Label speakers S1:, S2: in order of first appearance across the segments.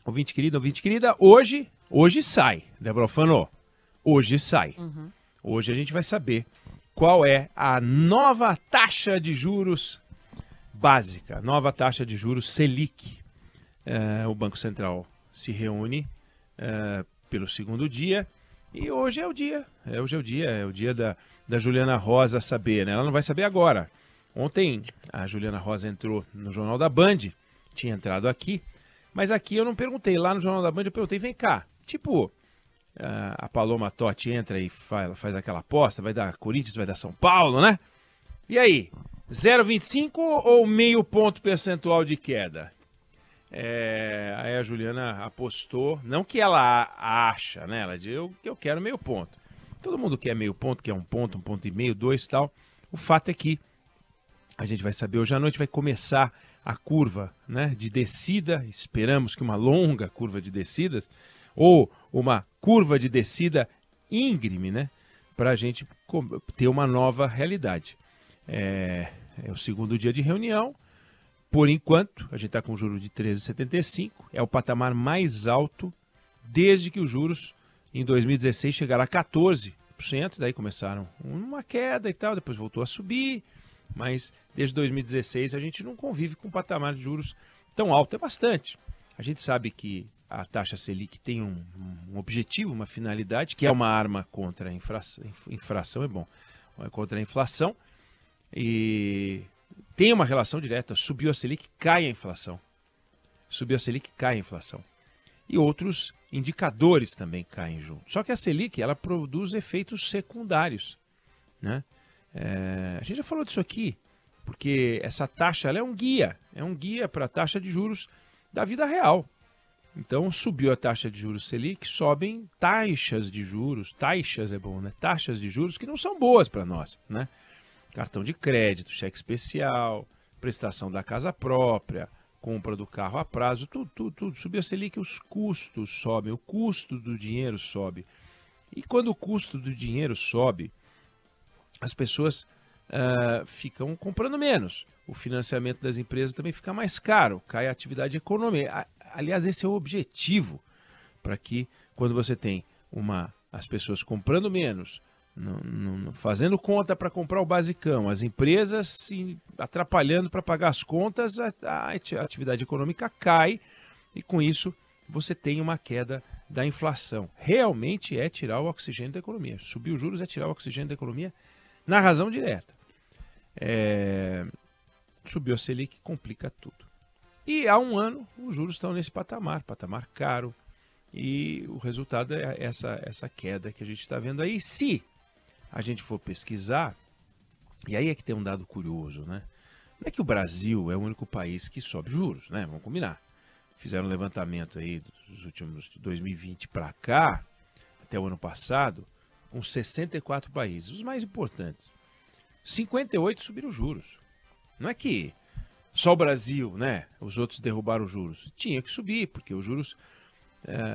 S1: Ouvinte querida, hoje sai, Débora Alfano, hoje sai. Hoje a gente vai saber qual é a nova taxa de juros básica, nova taxa de juros Selic. O Banco Central se reúne pelo segundo dia e hoje é o dia, é o dia da Juliana Rosa saber, né? Ela não vai saber agora. Ontem a Juliana Rosa entrou no Jornal da Band, tinha entrado aqui, mas aqui eu não perguntei. Lá no Jornal da Band eu perguntei, vem cá, tipo, a Paloma Totti entra e faz aquela aposta, vai dar Corinthians, vai dar São Paulo, né? E aí, 0,25 ou meio ponto percentual de queda? Aí a Juliana apostou, não que ela acha, né? Ela diz, eu quero meio ponto. Todo mundo quer meio ponto, quer um ponto e meio, 2 e tal. O fato é que a gente vai saber, hoje à noite vai começar a curva, né, de descida, esperamos que uma longa curva de descidas, ou uma curva de descida íngreme, né, para a gente ter uma nova realidade. É o segundo dia de reunião, por enquanto, a gente está com juros de 13,75, é o patamar mais alto desde que os juros em 2016 chegaram a 14%, daí começaram uma queda e tal, depois voltou a subir, mas desde 2016 a gente não convive com um patamar de juros tão alto, é bastante. A gente sabe que a taxa Selic tem um objetivo, uma finalidade, que é uma arma contra a infração, contra a inflação, e tem uma relação direta, subiu a Selic, cai a inflação. Subiu a Selic, cai a inflação. E outros indicadores também caem junto. Só que a Selic, ela produz efeitos secundários, né? A gente já falou disso aqui, porque essa taxa ela é um guia para a taxa de juros da vida real. Então, subiu a taxa de juros Selic, sobem taxas de juros, taxas é bom, né? Taxas de juros que não são boas para nós, né? Cartão de crédito, cheque especial, prestação da casa própria, compra do carro a prazo, tudo. Subiu a Selic, os custos sobem, o custo do dinheiro sobe. E quando o custo do dinheiro sobe, as pessoas ficam comprando menos. O financiamento das empresas também fica mais caro, cai a atividade econômica. Aliás, esse é o objetivo, para que quando você tem as pessoas comprando menos, fazendo conta para comprar o basicão, as empresas se atrapalhando para pagar as contas, a atividade econômica cai e com isso você tem uma queda da inflação. Realmente é tirar o oxigênio da economia. Subir os juros é tirar o oxigênio da economia na razão direta. Subiu a Selic, complica tudo. E há um ano os juros estão nesse patamar caro, e o resultado é essa queda que a gente está vendo aí. Se a gente for pesquisar, e aí é que tem um dado curioso, né? Não é que o Brasil é o único país que sobe juros, né? Vamos combinar. Fizeram um levantamento aí dos últimos de 2020 para cá, até o ano passado, com 64 países, os mais importantes. 58 subiram juros. Não é que só o Brasil, né? Os outros derrubaram os juros. Tinha que subir, porque os juros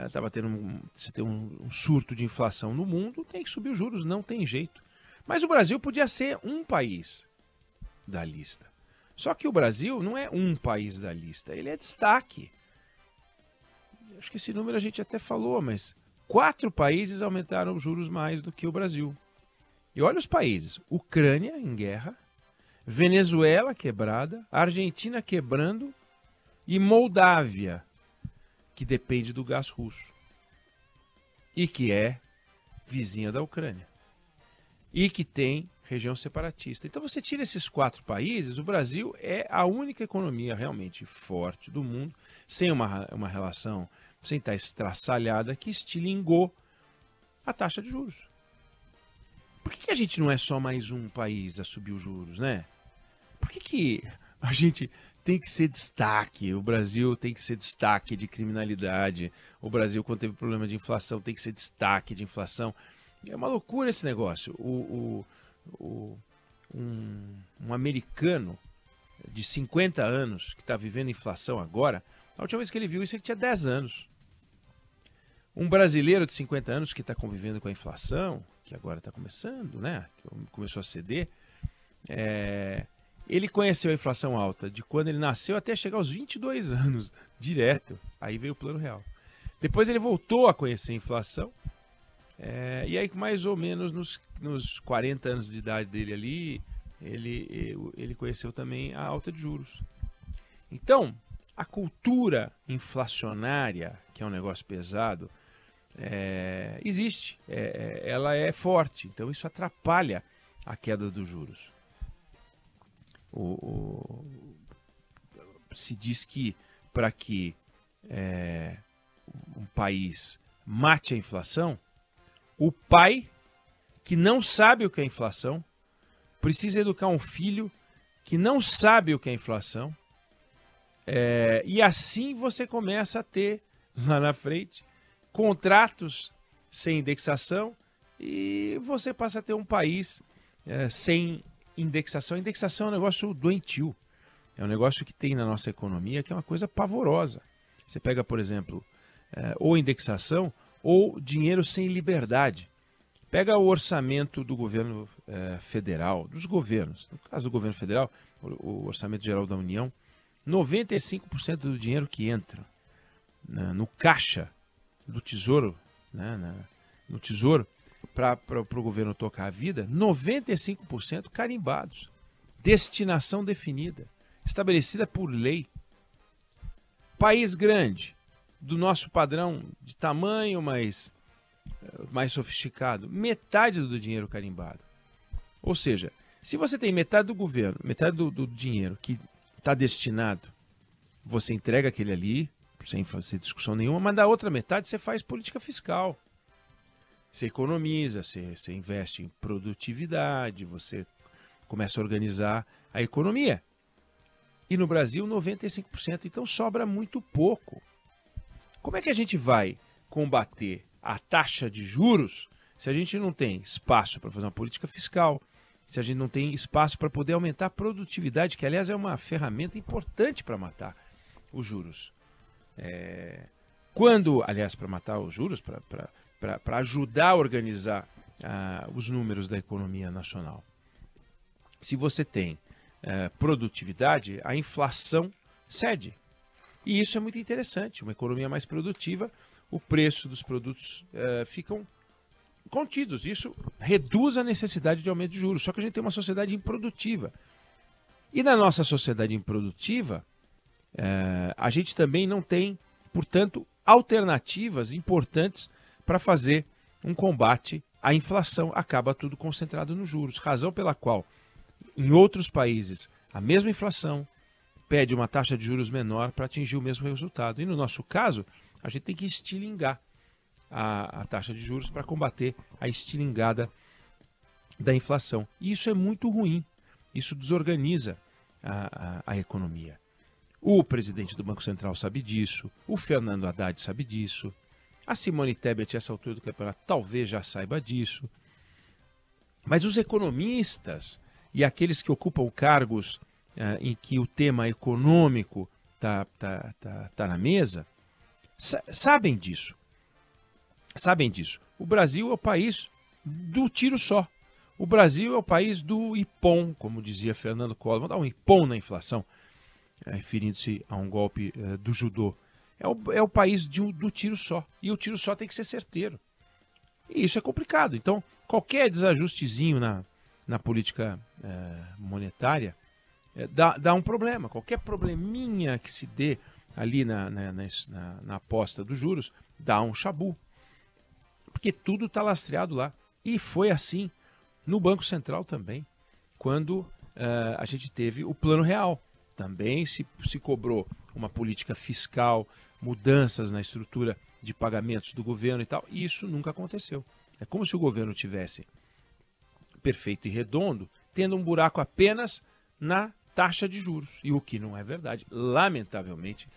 S1: estava tendo se tem um surto de inflação no mundo, tem que subir os juros, não tem jeito. Mas o Brasil podia ser um país da lista. Só que o Brasil não é um país da lista, ele é destaque. Acho que esse número a gente até falou, mas 4 países aumentaram os juros mais do que o Brasil. E olha os países: Ucrânia em guerra, Venezuela quebrada, Argentina quebrando e Moldávia, que depende do gás russo e que é vizinha da Ucrânia e que tem região separatista. Então você tira esses 4 países, o Brasil é a única economia realmente forte do mundo, sem uma relação, sem estar estraçalhada, que estilingou a taxa de juros. Por que a gente não é só mais um país a subir os juros, né? Por que a gente tem que ser destaque? O Brasil tem que ser destaque de criminalidade. O Brasil, quando teve problema de inflação, tem que ser destaque de inflação. É uma loucura esse negócio. Um americano de 50 anos que está vivendo inflação agora, a última vez que ele viu isso ele tinha 10 anos. Um brasileiro de 50 anos que está convivendo com a inflação, que agora está começando, né? Começou a ceder, ele conheceu a inflação alta de quando ele nasceu até chegar aos 22 anos. direto. Aí veio o Plano Real. Depois ele voltou a conhecer a inflação, e aí mais ou menos nos 40 anos de idade dele ali, ele conheceu também a alta de juros. Então, a cultura inflacionária, que é um negócio pesado, existe, ela é forte, então isso atrapalha a queda dos juros. Se diz que para que um país mate a inflação, o pai que não sabe o que é inflação precisa educar um filho que não sabe o que é inflação, e assim você começa a ter lá na frente contratos sem indexação e você passa a ter um país sem indexação. Indexação é um negócio doentio, é um negócio que tem na nossa economia que é uma coisa pavorosa. Você pega, por exemplo, ou indexação ou dinheiro sem liberdade. Pega o orçamento do governo federal, dos governos. No caso do governo federal, o orçamento geral da União, 95% do dinheiro que entra no caixa do Tesouro, no Tesouro, para o governo tocar a vida, 95% carimbados. Destinação definida, estabelecida por lei. País grande, do nosso padrão de tamanho mais sofisticado, metade do dinheiro carimbado. Ou seja, se você tem metade do governo, metade do dinheiro que está destinado, você entrega aquele ali, sem fazer discussão nenhuma, mas da outra metade você faz política fiscal. Você economiza, você investe em produtividade, você começa a organizar a economia. E no Brasil, 95%. Então sobra muito pouco. Como é que a gente vai combater a taxa de juros se a gente não tem espaço para fazer uma política fiscal, se a gente não tem espaço para poder aumentar a produtividade, que aliás é uma ferramenta importante para matar os juros. Para matar os juros, para ajudar a organizar os números da economia nacional. Se você tem produtividade, a inflação cede. E isso é muito interessante. Uma economia mais produtiva, o preço dos produtos ficam contidos. Isso reduz a necessidade de aumento de juros. Só que a gente tem uma sociedade improdutiva. E na nossa sociedade improdutiva, a gente também não tem, portanto, alternativas importantes para fazer um combate à inflação. Acaba tudo concentrado nos juros. Razão pela qual, em outros países, a mesma inflação pede uma taxa de juros menor para atingir o mesmo resultado. E no nosso caso, a gente tem que estilingar a taxa de juros para combater a estilingada da inflação. E isso é muito ruim. Isso desorganiza a economia. O presidente do Banco Central sabe disso, o Fernando Haddad sabe disso, a Simone Tebet, a essa altura do campeonato, talvez já saiba disso. Mas os economistas e aqueles que ocupam cargos em que o tema econômico tá na mesa, sabem disso. Sabem disso. O Brasil é o país do tiro só. O Brasil é o país do ipom, como dizia Fernando Collor. Vamos dar um ipom na inflação, referindo-se a um golpe do judô. É o país do tiro só. E o tiro só tem que ser certeiro. E isso é complicado. Então, qualquer desajustezinho na política monetária dá um problema. Qualquer probleminha que se dê ali na aposta dos juros dá um chabu. Porque tudo está lastreado lá. E foi assim no Banco Central também, quando a gente teve o Plano Real. Também se cobrou uma política fiscal, mudanças na estrutura de pagamentos do governo e tal. E isso nunca aconteceu. É como se o governo tivesse perfeito e redondo, tendo um buraco apenas na taxa de juros. E o que não é verdade. Lamentavelmente,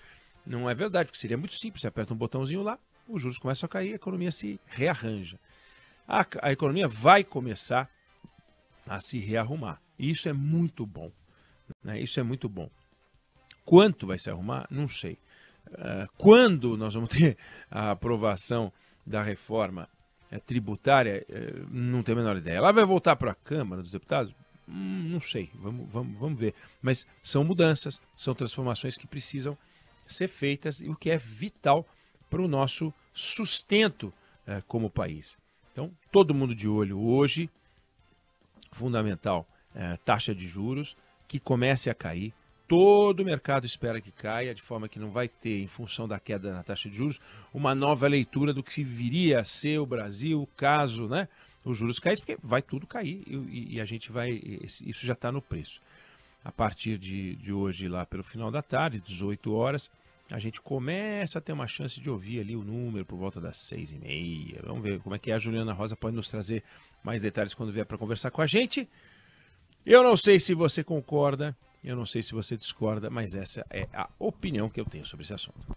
S1: não é verdade, porque seria muito simples. Você aperta um botãozinho lá, os juros começam a cair, a economia se rearranja. A economia vai começar a se rearrumar. E isso é muito bom. Né? Isso é muito bom. Quanto vai se arrumar? Não sei. Quando nós vamos ter a aprovação da reforma tributária, não tenho a menor ideia. Ela vai voltar para a Câmara dos Deputados? Não sei. Vamos ver. Mas são mudanças, são transformações que precisam ser feitas e o que é vital para o nosso sustento como país. Então, todo mundo de olho hoje, fundamental, taxa de juros, que comece a cair. Todo o mercado espera que caia, de forma que não vai ter, em função da queda na taxa de juros, uma nova leitura do que viria a ser o Brasil, caso, né, os juros caíssem, porque vai tudo cair e a gente vai, isso já está no preço. A partir de hoje, lá pelo final da tarde, 18 horas, a gente começa a ter uma chance de ouvir ali o número por volta das 6h30. Vamos ver como é que é. A Juliana Rosa pode nos trazer mais detalhes quando vier para conversar com a gente. Eu não sei se você concorda, eu não sei se você discorda, mas essa é a opinião que eu tenho sobre esse assunto.